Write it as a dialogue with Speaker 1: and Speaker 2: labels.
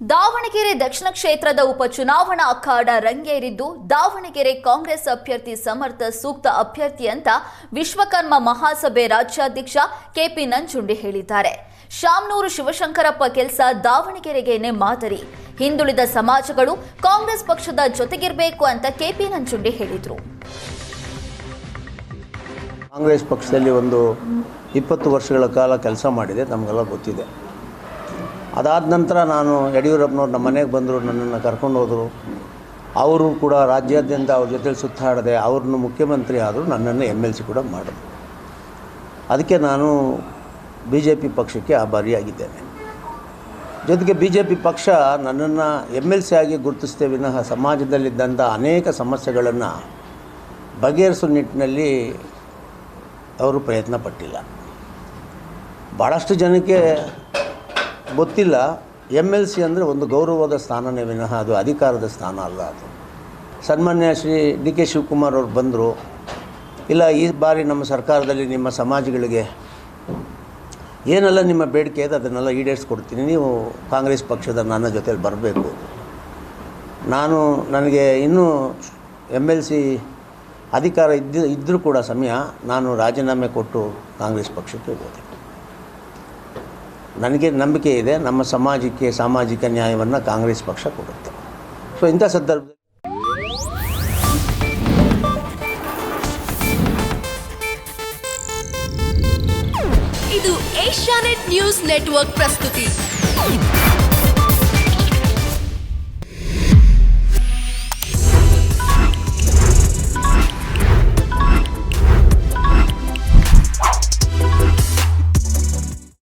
Speaker 1: ದಾವಣಗೆರೆ ದಕ್ಷಿಣ ಕ್ಷೇತ್ರದ ಉಪಚುನಾವಣಾ ಅಖಾಡ ರಂಗೇರಿದ್ದು ದಾವಣಗೆರೆ ಕಾಂಗ್ರೆಸ್ ಅಭ್ಯರ್ಥಿ ಸಮರ್ಥ ಸೂಕ್ತ ಅಭ್ಯರ್ಥಿ ಅಂತ ವಿಶ್ವಕರ್ಮ ಮಹಾಸಭೆ ರಾಜ್ಯಾಧ್ಯಕ್ಷ ಕೆಪಿ ನಂಜುಂಡಿ ಹೇಳಿದ್ದಾರೆ. ಶಾಮನೂರು ಶಿವಶಂಕರಪ್ಪ ಕೆಲಸ ದಾವಣಗೆರೆಗೇನೆ ಮಾದರಿ. ಹಿಂದುಳಿದ ಸಮಾಜಗಳು ಕಾಂಗ್ರೆಸ್ ಪಕ್ಷದ ಜೊತೆಗಿರಬೇಕು ಅಂತ ಕೆಪಿ ನಂಜುಂಡಿ ಹೇಳಿದರು.
Speaker 2: ಕಾಂಗ್ರೆಸ್ ಪಕ್ಷದಲ್ಲಿ ಒಂದು 20 ವರ್ಷಗಳ ಕಾಲ ಕೆಲಸ ಮಾಡಿದೆ, ನಮಗೆಲ್ಲ ಗೊತ್ತಿದೆ. ಅದಾದ ನಂತರ ನಾನು ಯಡಿಯೂರಪ್ಪನವ್ರು ನಮ್ಮ ಮನೆಗೆ ಬಂದರು, ನನ್ನನ್ನು ಕರ್ಕೊಂಡು ಹೋದರು. ಅವರು ಕೂಡ ರಾಜ್ಯಾದ್ಯಂತ ಅವ್ರ ಜೊತೆಲಿ ಸುತ್ತಾಡದೆ ಅವ್ರನ್ನ ಮುಖ್ಯಮಂತ್ರಿ ಆದರು, ನನ್ನನ್ನು MLC ಕೂಡ ಮಾಡಿದ್ರು. ಅದಕ್ಕೆ ನಾನು BJP ಪಕ್ಷಕ್ಕೆ ಆಭಾರಿಯಾಗಿದ್ದೇನೆ. ಜೊತೆಗೆ BJP ಪಕ್ಷ ನನ್ನನ್ನು MLC ಆಗಿ ಗುರುತಿಸ್ತೇ ವಿನಃ ಸಮಾಜದಲ್ಲಿದ್ದಂಥ ಅನೇಕ ಸಮಸ್ಯೆಗಳನ್ನು ಬಗೆಹರಿಸೋ ನಿಟ್ಟಿನಲ್ಲಿ ಅವರು ಪ್ರಯತ್ನ ಪಟ್ಟಿಲ್ಲ. ಭಾಳಷ್ಟು ಜನಕ್ಕೆ ಗೊತ್ತಿಲ್ಲ, MLC ಅಂದರೆ ಒಂದು ಗೌರವದ ಸ್ಥಾನನೇ ವಿನಃ ಅದು ಅಧಿಕಾರದ ಸ್ಥಾನ ಅಲ್ಲ. ಅದು ಸನ್ಮಾನ್ಯ ಶ್ರೀ DK ಶಿವಕುಮಾರ್ ಅವರು ಬಂದರು, ಇಲ್ಲ ಈ ಬಾರಿ ನಮ್ಮ ಸರ್ಕಾರದಲ್ಲಿ ನಿಮ್ಮ ಸಮಾಜಗಳಿಗೆ ಏನೆಲ್ಲ ನಿಮ್ಮ ಬೇಡಿಕೆ ಇದೆ ಅದನ್ನೆಲ್ಲ ಈಡೇರಿಸ್ಕೊಡ್ತೀನಿ, ನೀವು ಕಾಂಗ್ರೆಸ್ ಪಕ್ಷದ ನನ್ನ ಜೊತೆಲಿ ಬರಬೇಕು. ನನಗೆ ಇನ್ನೂ MLC ಅಧಿಕಾರ ಇದ್ದರೂ ಕೂಡ ಸಮಯ ನಾನು ರಾಜೀನಾಮೆ ಕೊಟ್ಟು ಕಾಂಗ್ರೆಸ್ ಪಕ್ಷಕ್ಕೆ ಹೋದೆ. ನನಗೆ ನಂಬಿಕೆ ಇದೆ, ನಮ್ಮ ಸಮಾಜಕ್ಕೆ ಸಾಮಾಜಿಕ ನ್ಯಾಯವನ್ನು ಕಾಂಗ್ರೆಸ್ ಪಕ್ಷ ಕೊಡುತ್ತೆ. ಸೊ ಇಂಥ ಸಂದರ್ಭದಲ್ಲಿ
Speaker 3: ಇದು ಏಷ್ಯಾನೆಟ್ ನ್ಯೂಸ್ ನೆಟ್ವರ್ಕ್ ಪ್ರಸ್ತುತಿ.